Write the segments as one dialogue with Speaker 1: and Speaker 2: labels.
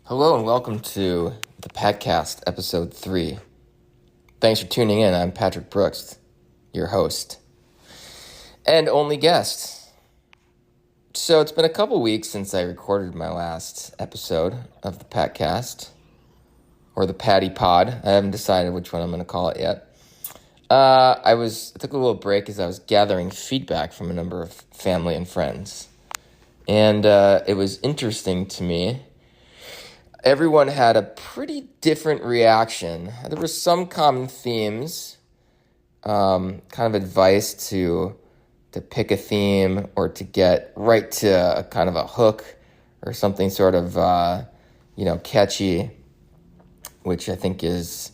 Speaker 1: Hello and welcome to the Patcast, episode 3. Thanks for tuning in. I'm Patrick Brooks, your host and only guest. So it's been a couple weeks since I recorded my last episode of the Patcast, or the Patty Pod. I haven't decided which one I'm going to call it yet. I took a little break as I was gathering feedback from a number of family and friends. And it was interesting to me. Everyone had a pretty different reaction. There were some common themes, kind of advice to pick a theme or to get right to a kind of a hook or something sort of, catchy, which I think is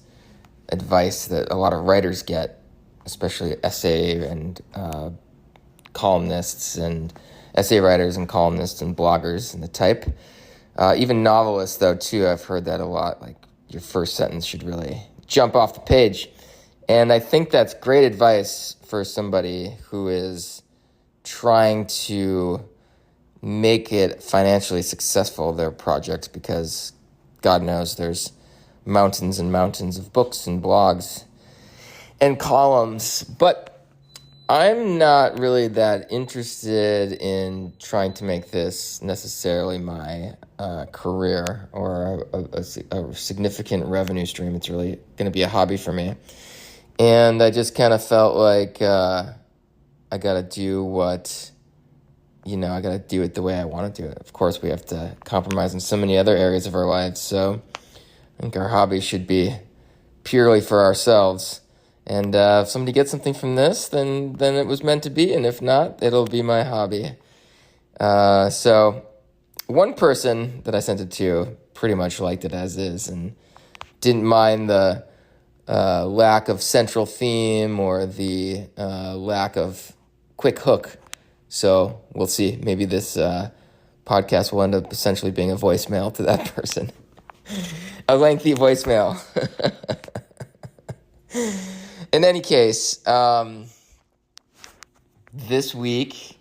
Speaker 1: advice that a lot of writers get, especially essay and columnists and essay writers and columnists and bloggers and the type. Even novelists, though, too, I've heard that a lot. Like, your first sentence should really jump off the page. And I think that's great advice for somebody who is trying to make it financially successful, their project, because God knows there's mountains and mountains of books and blogs and columns. But I'm not really that interested in trying to make this necessarily my career or a significant revenue stream. It's really going to be a hobby for me. And I just kind of felt like I got to do I got to do it the way I want to do it. Of course, we have to compromise in so many other areas of our lives. So I think our hobby should be purely for ourselves. And if somebody gets something from this, then it was meant to be. And if not, it'll be my hobby. So one person that I sent it to pretty much liked it as is and didn't mind the lack of central theme or the lack of quick hook. So we'll see. Maybe this podcast will end up essentially being a voicemail to that person. A lengthy voicemail. In any case, this week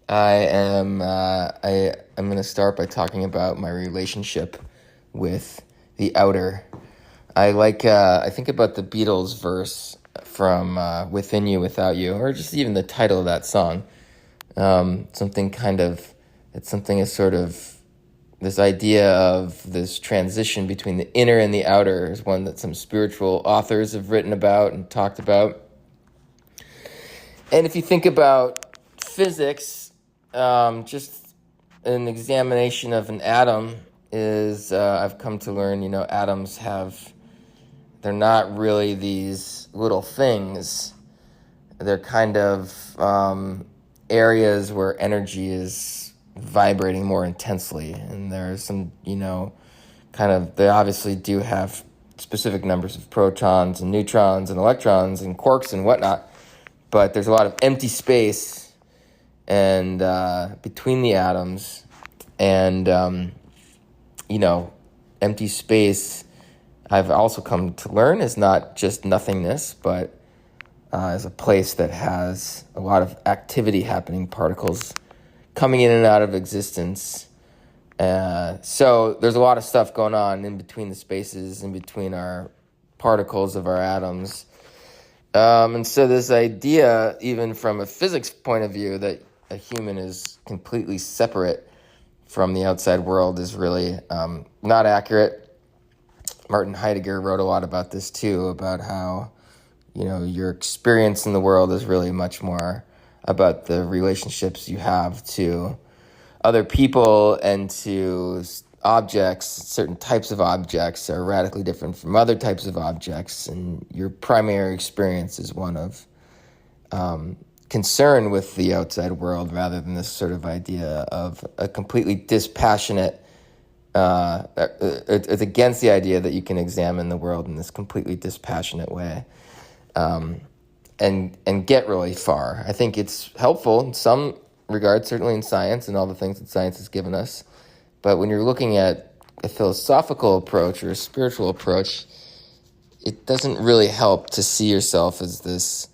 Speaker 1: I'm going to start by talking about my relationship with the outer. I think about the Beatles verse from "Within You, Without You," or just even the title of that song. It's sort of this idea of this transition between the inner and the outer is one that some spiritual authors have written about and talked about. And if you think about physics, just an examination of an atom is, I've come to learn, atoms they're not really these little things. They're kind of areas where energy is vibrating more intensely, and there's some, they obviously do have specific numbers of protons and neutrons and electrons and quarks and whatnot, but there's a lot of empty space and between the atoms, and empty space, I've also come to learn, is not just nothingness, but is a place that has a lot of activity happening, particles coming in and out of existence. So there's a lot of stuff going on in between the spaces, in between our particles of our atoms. And so this idea, even from a physics point of view, that a human is completely separate from the outside world is really not accurate. Martin Heidegger wrote a lot about this too, about how, your experience in the world is really much more about the relationships you have to other people and to objects. Certain types of objects are radically different from other types of objects, and your primary experience is one of concern with the outside world rather than this sort of idea of a completely dispassionate, it's against the idea that you can examine the world in this completely dispassionate way. And get really far. I think it's helpful in some regard, certainly in science and all the things that science has given us. But when you're looking at a philosophical approach or a spiritual approach, it doesn't really help to see yourself as this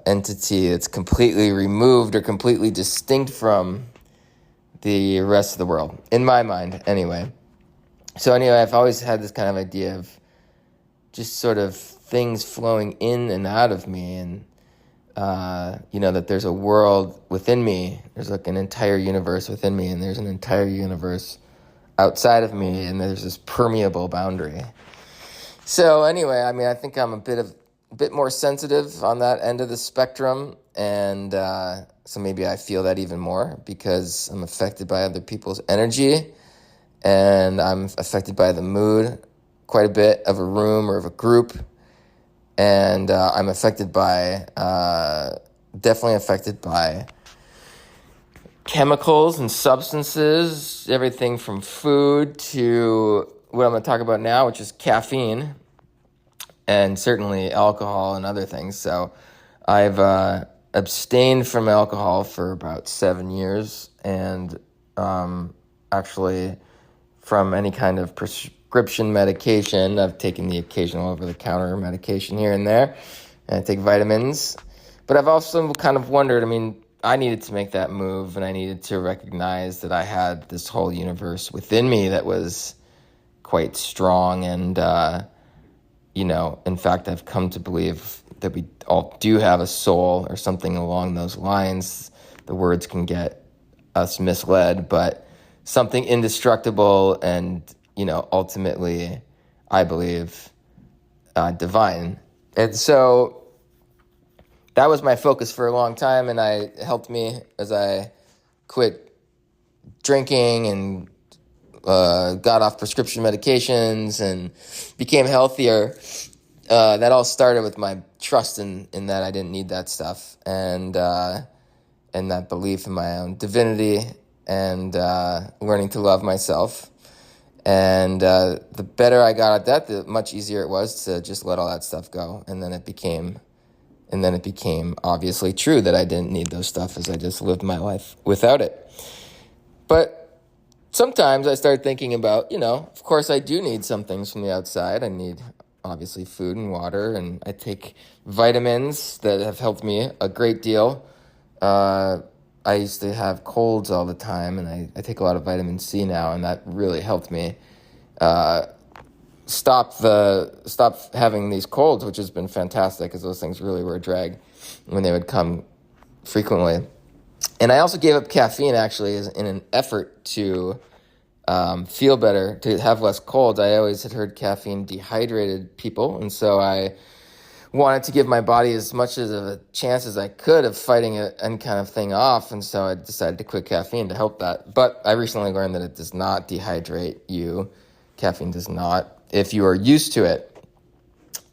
Speaker 1: entity that's completely removed or completely distinct from the rest of the world, in my mind, anyway. So anyway, I've always had this kind of idea of just sort of things flowing in and out of me, and that there's a world within me. There's like an entire universe within me, and there's an entire universe outside of me, and there's this permeable boundary. So anyway, I mean, I think I'm a bit more sensitive on that end of the spectrum, and so maybe I feel that even more because I'm affected by other people's energy, and I'm affected by the mood quite a bit of a room or of a group, and I'm definitely affected by chemicals and substances, everything from food to what I'm going to talk about now, which is caffeine, and certainly alcohol and other things. So I've abstained from alcohol for about 7 years, and actually from any kind of prescription medication. I've taken the occasional over-the-counter medication here and there, and I take vitamins. But I've also kind of wondered, I mean, I needed to make that move, and I needed to recognize that I had this whole universe within me that was quite strong. And, in fact, I've come to believe that we all do have a soul or something along those lines. The words can get us misled, but something indestructible and, ultimately, I believe, divine. And so that was my focus for a long time, and it helped me as I quit drinking and got off prescription medications and became healthier. That all started with my trust in that I didn't need that stuff, and that belief in my own divinity, and learning to love myself. And the better I got at that, the much easier it was to just let all that stuff go. And then it became obviously true that I didn't need those stuff as I just lived my life without it. But sometimes I started thinking about, of course I do need some things from the outside. I need, obviously, food and water, and I take vitamins that have helped me a great deal. I used to have colds all the time, and I take a lot of vitamin C now, and that really helped me stop having these colds, which has been fantastic because those things really were a drag when they would come frequently. And I also gave up caffeine, actually, in an effort to feel better, to have less colds. I always had heard caffeine dehydrated people, and so I wanted to give my body as much of a chance as I could of fighting any kind of thing off, and so I decided to quit caffeine to help that. But I recently learned that it does not dehydrate you. Caffeine does not, if you are used to it,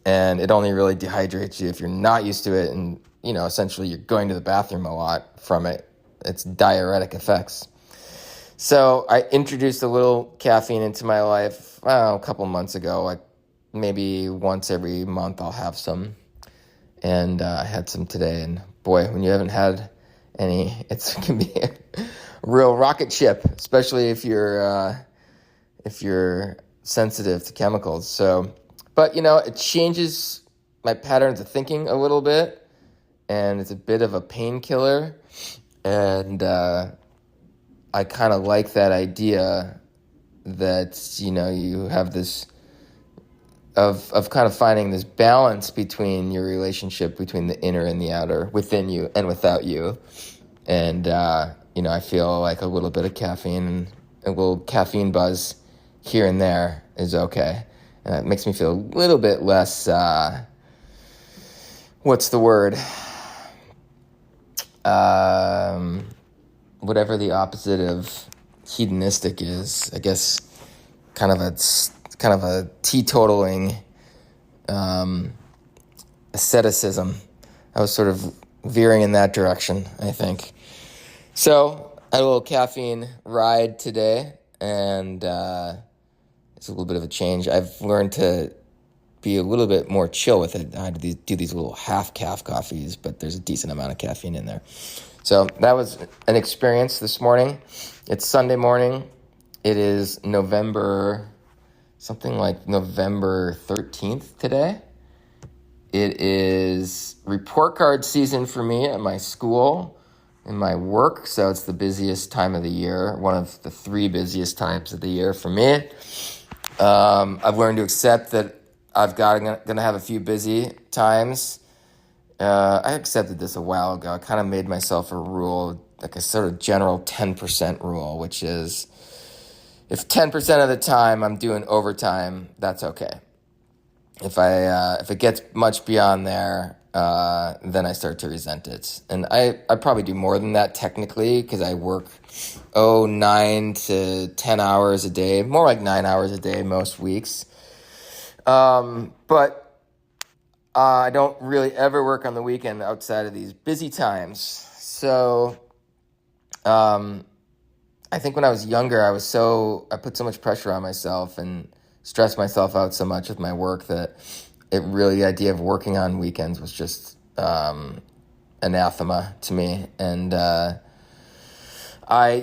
Speaker 1: and it only really dehydrates you if you're not used to it, and essentially you're going to the bathroom a lot from it. It's diuretic effects. So I introduced a little caffeine into my life a couple months ago. Maybe once every month I'll have some, and I had some today, and boy, when you haven't had any, it can be a real rocket ship, especially if you're sensitive to chemicals. So, but it changes my patterns of thinking a little bit, and it's a bit of a painkiller, and I kind of like that idea that you have this of kind of finding this balance between your relationship between the inner and the outer, within you and without you. And I feel like a little bit of caffeine and a little caffeine buzz here and there is okay, and it makes me feel a little bit less what's the word, whatever the opposite of hedonistic is, I guess, kind of a teetotaling asceticism. I was sort of veering in that direction, I think. So I had a little caffeine ride today, and it's a little bit of a change. I've learned to be a little bit more chill with it. I had to do these little half-calf coffees, but there's a decent amount of caffeine in there. So that was an experience this morning. It's Sunday morning. It is November 13th today. It is report card season for me at my school and my work, so it's the busiest time of the year, one of the 3 busiest times of the year for me. I've learned to accept that gonna have a few busy times. I accepted this a while ago. I kind of made myself a rule, like a sort of general 10% rule, which is if 10% of the time I'm doing overtime, that's okay. If it gets much beyond there, then I start to resent it. And I probably do more than that technically because I work 9 to 10 hours a day, more like 9 hours a day most weeks. But I don't really ever work on the weekend outside of these busy times. So I think when I was younger, I put so much pressure on myself and stressed myself out so much with my work that the idea of working on weekends was just anathema to me. And I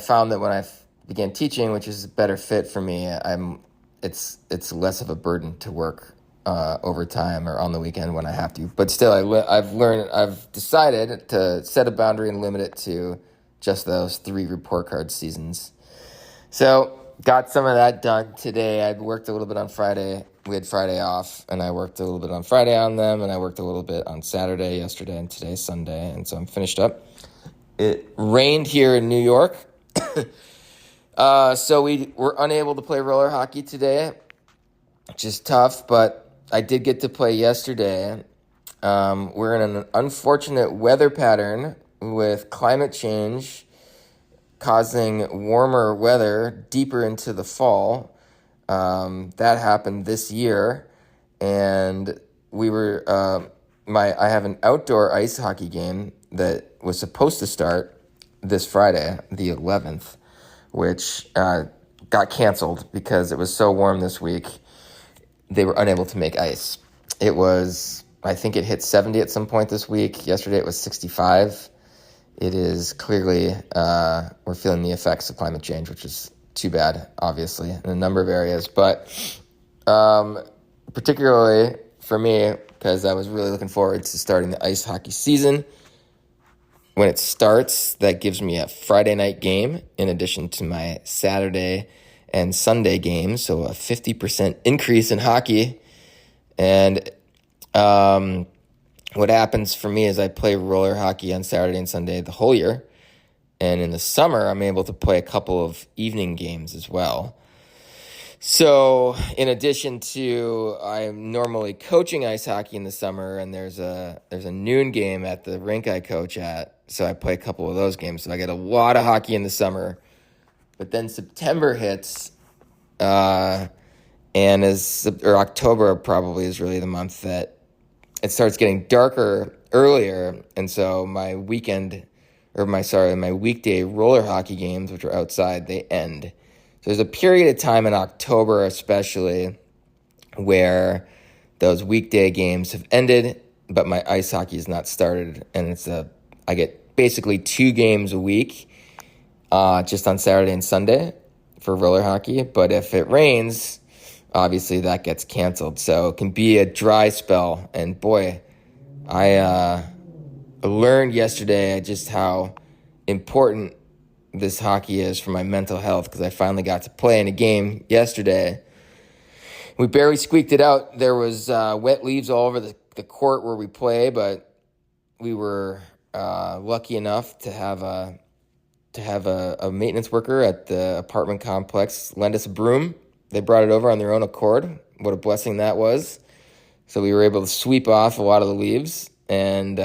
Speaker 1: found that when I began teaching, which is a better fit for me, it's less of a burden to work overtime or on the weekend when I have to. But still, I've decided to set a boundary and limit it to just those 3 report card seasons. So got some of that done today. I worked a little bit on Friday. We had Friday off, and I worked a little bit on Friday on them, and I worked a little bit on Saturday, yesterday, and today's Sunday, and so I'm finished up. It rained here in New York, so we were unable to play roller hockey today, which is tough, but I did get to play yesterday. We're in an unfortunate weather pattern with climate change causing warmer weather deeper into the fall. That happened this year, and we were I have an outdoor ice hockey game that was supposed to start this Friday, the 11th, which got canceled because it was so warm this week. They were unable to make ice. I think it hit 70 at some point this week. Yesterday it was 65. It is clearly, we're feeling the effects of climate change, which is too bad, obviously, in a number of areas. But particularly for me, because I was really looking forward to starting the ice hockey season. When it starts, that gives me a Friday night game in addition to my Saturday and Sunday games, so a 50% increase in hockey. And what happens for me is I play roller hockey on Saturday and Sunday the whole year. And in the summer, I'm able to play a couple of evening games as well. So in addition to, I'm normally coaching ice hockey in the summer, and there's a noon game at the rink I coach at. So I play a couple of those games. So I get a lot of hockey in the summer. But then September hits, or October probably is really the month that it starts getting darker earlier, and so my weekday roller hockey games, which are outside, they end. So there's a period of time in October especially where those weekday games have ended, but my ice hockey is not started, and I get basically 2 games a week, just on Saturday and Sunday for roller hockey. But if it rains, obviously that gets canceled. So it can be a dry spell. And boy, I learned yesterday just how important this hockey is for my mental health, because I finally got to play in a game yesterday. We barely squeaked it out. There was wet leaves all over the court where we play, but we were lucky enough to have a maintenance worker at the apartment complex lend us a broom. They brought it over on their own accord. What a blessing that was. So we were able to sweep off a lot of the leaves. And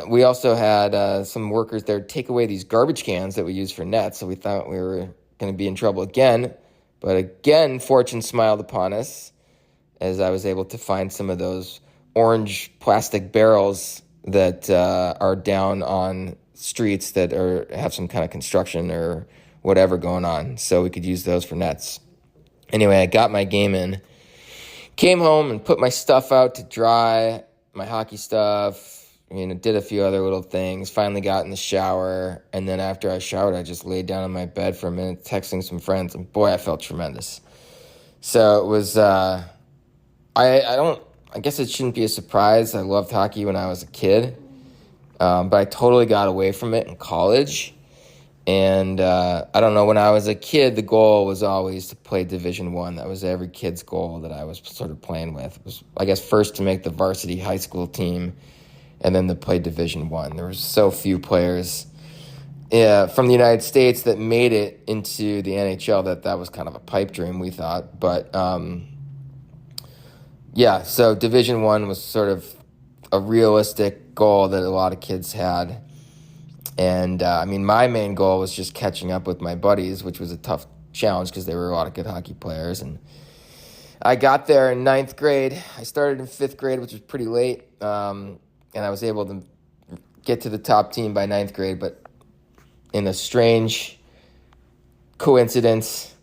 Speaker 1: we also had some workers there take away these garbage cans that we use for nets. So we thought we were going to be in trouble again. But again, fortune smiled upon us as I was able to find some of those orange plastic barrels that are down on streets that have some kind of construction or whatever going on, so we could use those for nets. Anyway, I got my game in, came home and put my stuff out to dry, my hockey stuff, did a few other little things, finally got in the shower, and then after I showered, I just laid down on my bed for a minute, texting some friends, and boy, I felt tremendous. So it was, I guess it shouldn't be a surprise. I loved hockey when I was a kid, but I totally got away from it in college. And I don't know, when I was a kid, the goal was always to play Division I. That was every kid's goal that I was sort of playing with. It was, I guess, first to make the varsity high school team and then to play Division I. There were so few players from the United States that made it into the NHL that was kind of a pipe dream, we thought. But yeah, so Division I was sort of a realistic goal that a lot of kids had. And I mean, my main goal was just catching up with my buddies, which was a tough challenge because there were a lot of good hockey players. And I got there in ninth grade. I started in fifth grade, which was pretty late. And I was able to get to the top team by ninth grade. But in a strange coincidence,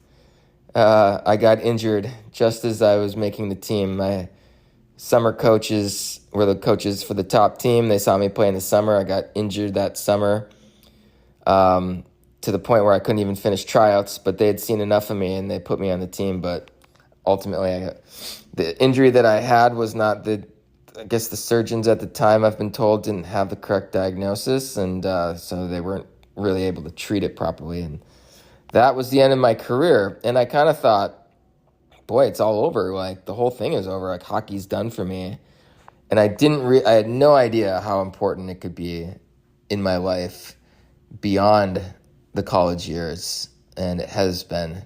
Speaker 1: I got injured just as I was making the team. My summer coaches were the coaches for the top team. They saw me play in the summer. I got injured that summer to the point where I couldn't even finish tryouts, but they had seen enough of me and they put me on the team. But ultimately, the injury that I had was not I guess the surgeons at the time, I've been told, didn't have the correct diagnosis, and so they weren't really able to treat it properly. And that was the end of my career. And I kind of thought, boy, it's all over. Like, the whole thing is over. Like, hockey's done for me. And I I had no idea how important it could be in my life beyond the college years. And it has been.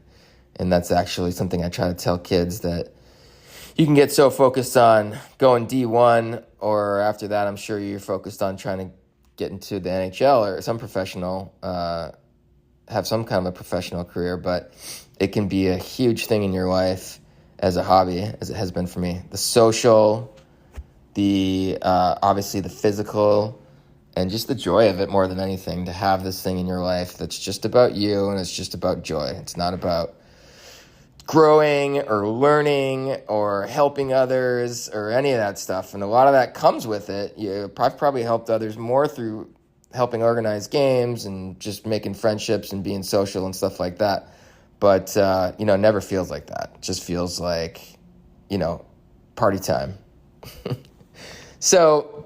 Speaker 1: And that's actually something I try to tell kids, that you can get so focused on going D1, or after that, I'm sure you're focused on trying to get into the NHL or some professional, have some kind of a professional career, but it can be a huge thing in your life as a hobby, as it has been for me. The social, the obviously the physical, and just the joy of it more than anything, to have this thing in your life that's just about you and it's just about joy. It's not about growing or learning or helping others or any of that stuff. And a lot of that comes with it. I've probably helped others more through helping organize games and just making friendships and being social and stuff like that. But, it never feels like that. It just feels like, party time. So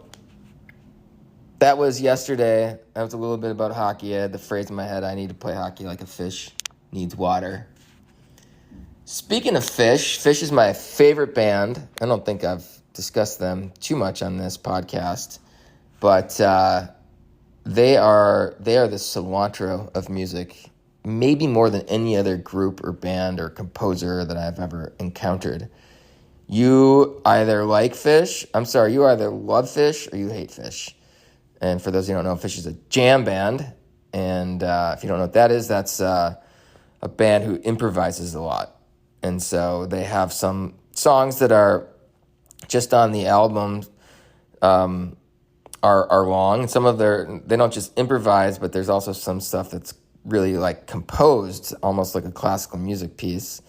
Speaker 1: that was yesterday. That was a little bit about hockey. I had the phrase in my head, I need to play hockey like a fish needs water. Speaking of Fish, Fish is my favorite band. I don't think I've discussed them too much on this podcast, but they are the cilantro of music, maybe more than any other group or band or composer that I've ever encountered. You either like Fish, you either love Fish or you hate Fish. And for those who don't know, Fish is a jam band, and if you don't know what that is, that's a band who improvises a lot. And so they have some songs that are just on the album are long. And some of they don't just improvise, but there's also some stuff that's really like composed, almost like a classical music piece,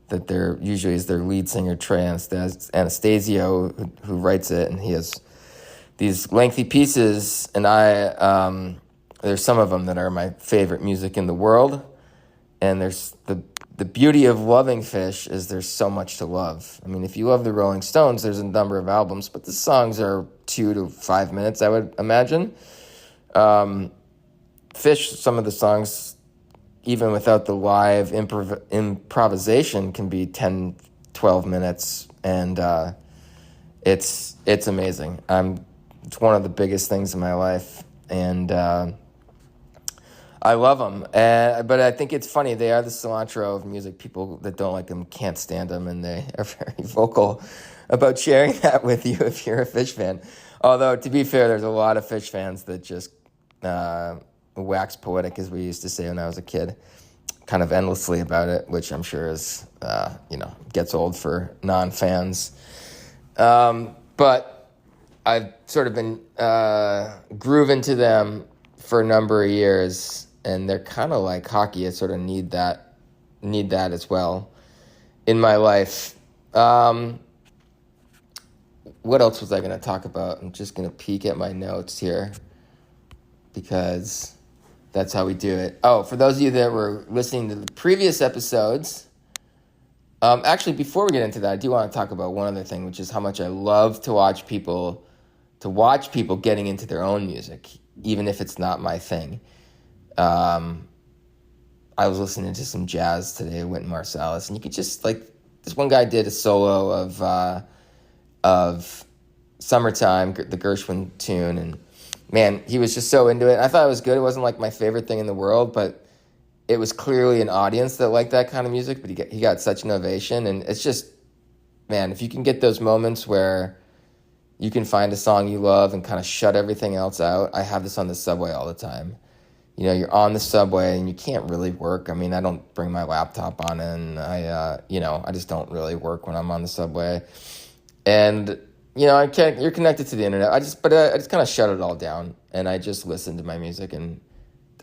Speaker 1: that they're usually is their lead singer, Trey Anastasio, who writes it. And he has these lengthy pieces, and there's some of them that are my favorite music in the world. And there's the beauty of loving Fish is there's so much to love. I mean, if you love the Rolling Stones, there's a number of albums, but the songs are 2 to 5 minutes, I would imagine. Fish, some of the songs, even without the live improvisation, can be 10, 12 minutes, and it's amazing. It's one of the biggest things in my life, and I love them, but I think it's funny. They are the cilantro of music. People that don't like them can't stand them, and they are very vocal about sharing that with you if you're a Fish fan. Although, to be fair, there's a lot of Fish fans that just wax poetic, as we used to say when I was a kid, kind of endlessly about it, which I'm sure is, gets old for non-fans. But I've sort of been grooving to them for a number of years, and they're kind of like hockey. I sort of need that as well in my life. What else was I going to talk about? I'm just going to peek at my notes here because that's how we do it. Oh, for those of you that were listening to the previous episodes, actually, before we get into that, I do want to talk about one other thing, which is how much I love to watch people getting into their own music, even if it's not my thing. Um, I was listening to some jazz today, Wynton Marsalis, and you could just like this one guy did a solo of Summertime, the Gershwin tune, and man, he was just so into it. I thought it was good. It wasn't like my favorite thing in the world, but it was clearly an audience that liked that kind of music. But he got such an ovation, and it's just, man, if you can get those moments where you can find a song you love and kind of shut everything else out. I have this on the subway all the time. You know, you're on the subway and you can't really work. I mean, I don't bring my laptop on, and I just don't really work when I'm on the subway. And you're connected to the internet. I just kind of shut it all down, and I just listen to my music, and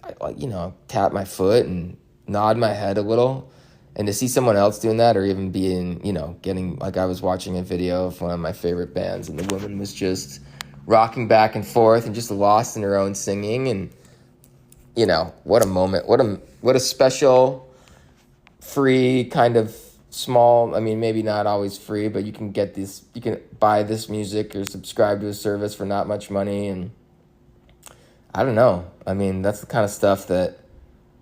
Speaker 1: I tap my foot and nod my head a little. And to see someone else doing that, or even getting, like, I was watching a video of one of my favorite bands, and the woman was just rocking back and forth and just lost in her own singing. And what a moment, what a special, free kind of small, I mean, maybe not always free, but you can buy this music or subscribe to a service for not much money. And I don't know. I mean, that's the kind of stuff that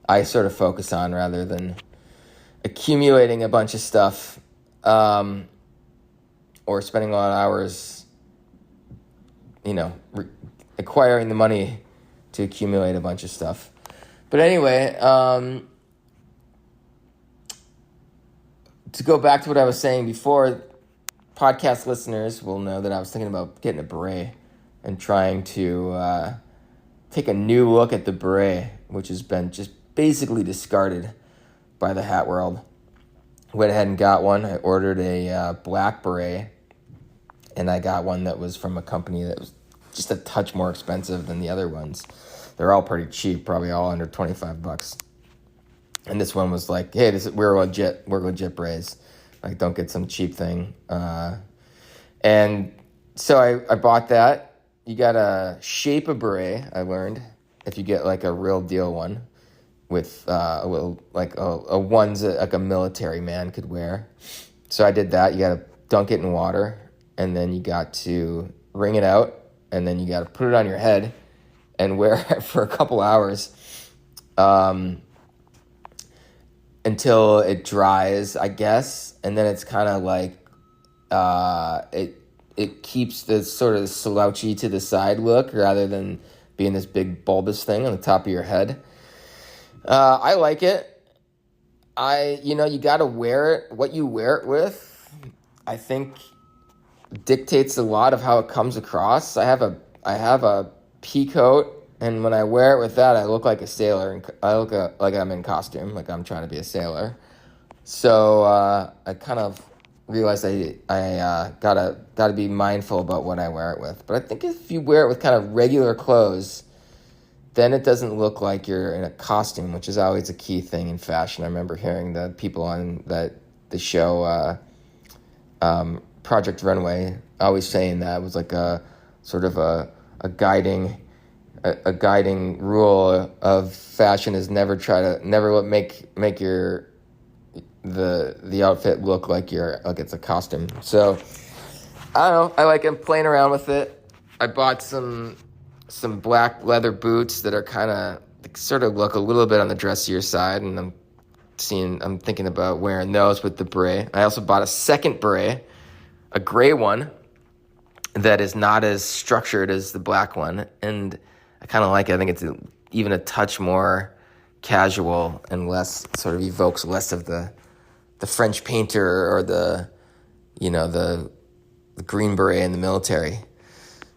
Speaker 1: I sort of focus on rather than accumulating a bunch of stuff, or spending a lot of hours, acquiring the money to accumulate a bunch of stuff. But anyway, to go back to what I was saying before, podcast listeners will know that I was thinking about getting a beret and trying to take a new look at the beret, which has been just basically discarded by the hat world. Went ahead and got one. I ordered a black beret, and I got one that was from a company that was just a touch more expensive than the other ones. They're all pretty cheap, probably all under $25. And this one was like, hey, we're legit berets. Like, don't get some cheap thing. And so I bought that. You gotta shape a beret, I learned, if you get like a real deal one with a little, like a ones that like a military man could wear. So I did that. You gotta dunk it in water, and then you got to wring it out, and then you gotta put it on your head and wear it for a couple hours until it dries, I guess. And then it's kind of like it keeps the sort of slouchy to the side look rather than being this big bulbous thing on the top of your head. I like it. You got to wear it. What you wear it with, I think, dictates a lot of how it comes across. I have a pea coat, and when I wear it with that, I look like a sailor, and I look like I'm in costume, like I'm trying to be a sailor. So I kind of realized I gotta be mindful about what I wear it with. But I think if you wear it with kind of regular clothes, then it doesn't look like you're in a costume, which is always a key thing in fashion. I remember hearing the people on the show Project Runway always saying that it was like a sort of a guiding rule of fashion is never make your the outfit look like it's a costume. So I don't know. I like playing around with it. I bought some black leather boots that are kind of sort of look a little bit on the dressier side, and I'm thinking about wearing those with the beret. I also bought a second beret, a gray one that is not as structured as the black one, and I kind of like it. I think it's even a touch more casual and less, sort of evokes less of the French painter or the Green Beret in the military.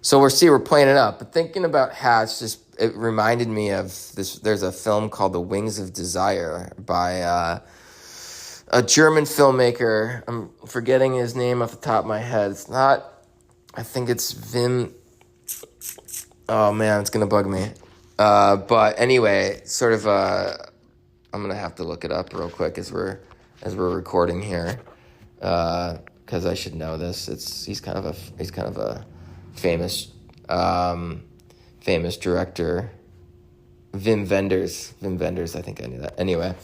Speaker 1: So we're playing it up. But thinking about hats, it reminded me of this. There's a film called The Wings of Desire by a German filmmaker. I'm forgetting his name off the top of my head. It's not, I think it's Wim. Oh man, it's gonna bug me. But anyway, sort of I'm gonna have to look it up real quick as we're recording here, because I should know this. He's kind of a famous director. Wim Wenders, I think I knew that. Anyway,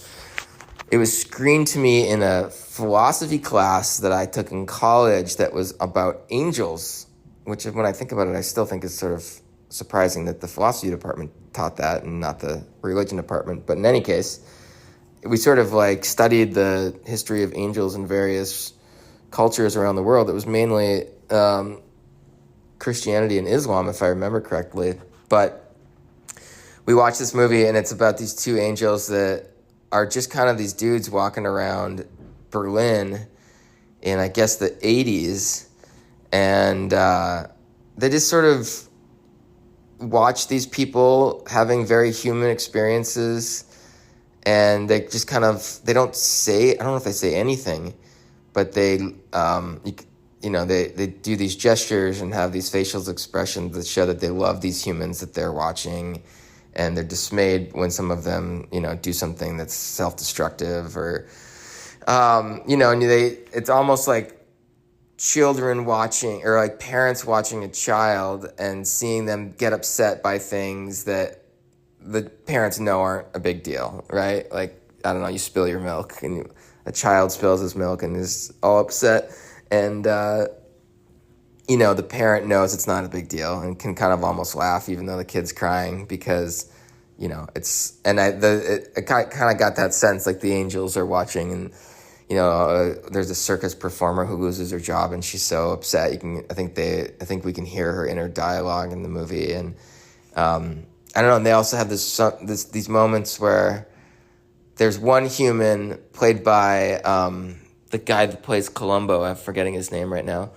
Speaker 1: it was screened to me in a philosophy class that I took in college that was about angels, which when I think about it, I still think it's sort of surprising that the philosophy department taught that and not the religion department. But in any case, we sort of like studied the history of angels in various cultures around the world. It was mainly Christianity and Islam, if I remember correctly. But we watched this movie, and it's about these two angels that are just kind of these dudes walking around Berlin in, I guess, the 80s. And they just sort of watch these people having very human experiences, and they just kind of, they don't say, I don't know if they say anything, but they, they do these gestures and have these facial expressions that show that they love these humans that they're watching, and they're dismayed when some of them, do something that's self-destructive or, and it's almost like children watching, or like parents watching a child and seeing them get upset by things that the parents know aren't a big deal, right? Like, I don't know, you spill your milk and a child spills his milk and is all upset, and the parent knows it's not a big deal and can kind of almost laugh even though the kid's crying, because it's, and I kind of got that sense, like the angels are watching, and there's a circus performer who loses her job and she's so upset. I think we can hear her inner dialogue in the movie, and I don't know. And they also have these moments where there's one human played by the guy that plays Columbo. I'm forgetting his name right now,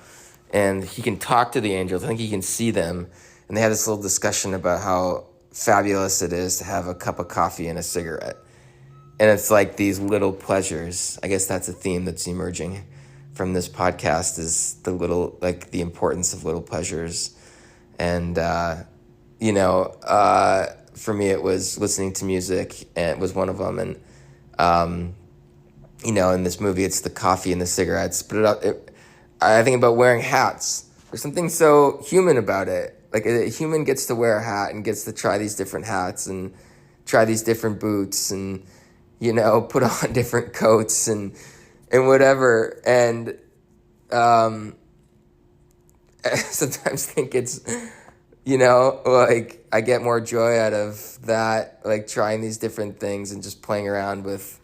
Speaker 1: and he can talk to the angels. I think he can see them, and they have this little discussion about how fabulous it is to have a cup of coffee and a cigarette. And it's like these little pleasures. I guess that's a theme that's emerging from this podcast, is the importance of little pleasures. And, for me, it was listening to music, and it was one of them. And, in this movie, it's the coffee and the cigarettes. But I think about wearing hats. There's something so human about it. Like, a human gets to wear a hat and gets to try these different hats and try these different boots and, put on different coats and whatever. And I sometimes think it's, like I get more joy out of that, like trying these different things and just playing around with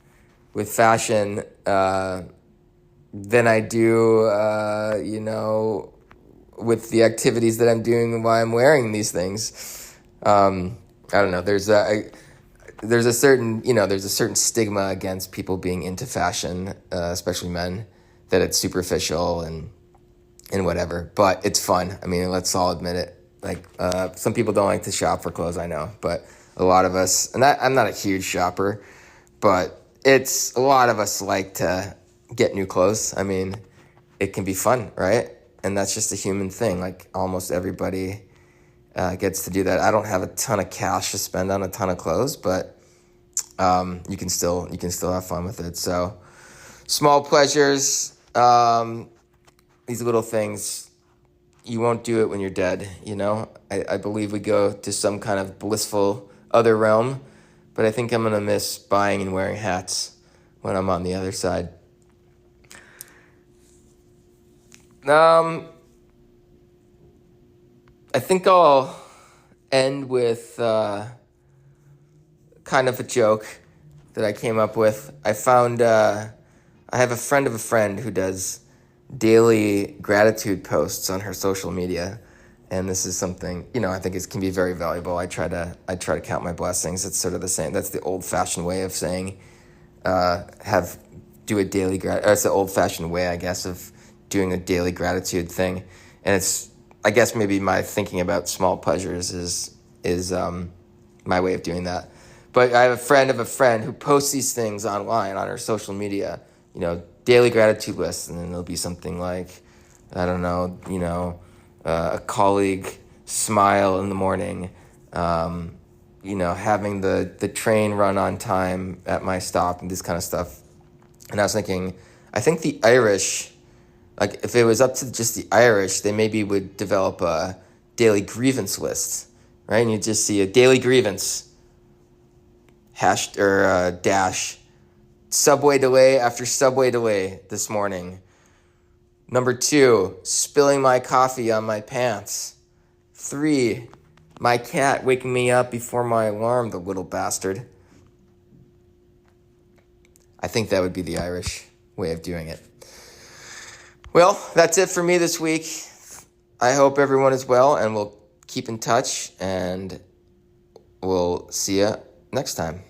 Speaker 1: fashion than I do, with the activities that I'm doing while I'm wearing these things. I don't know. There's a certain stigma against people being into fashion, especially men, that it's superficial and whatever. But it's fun. I mean, let's all admit it. Like, some people don't like to shop for clothes, I know, but a lot of us, and I'm not a huge shopper, but a lot of us like to get new clothes. I mean, it can be fun, right? And that's just a human thing. Like, almost everybody gets to do that. I don't have a ton of cash to spend on a ton of clothes, but you can still have fun with it. So, small pleasures, these little things. You won't do it when you're dead. I believe we go to some kind of blissful other realm, but I think I'm gonna miss buying and wearing hats when I'm on the other side. I think I'll end with kind of a joke that I came up with. I found I have a friend of a friend who does daily gratitude posts on her social media, and this is something I think it can be very valuable. I try to count my blessings. It's sort of the same. That's the old-fashioned way of saying do a daily it's the old-fashioned way, I guess, of doing a daily gratitude thing. And it's, I guess, maybe my thinking about small pleasures is my way of doing that. But I have a friend of a friend who posts these things online on her social media, daily gratitude lists, and then there'll be something like, I don't know, a colleague smile in the morning, having the train run on time at my stop, and this kind of stuff. And I was thinking, I think the Irish, like if it was up to just the Irish, they maybe would develop a daily grievance list, right? And you just see a daily grievance, dash, subway delay after subway delay this morning. Number 2, spilling my coffee on my pants. 3, My cat waking me up before my alarm, the little bastard. I think that would be the Irish way of doing it. Well, that's it for me this week. I hope everyone is well, and we'll keep in touch, and we'll see you next time.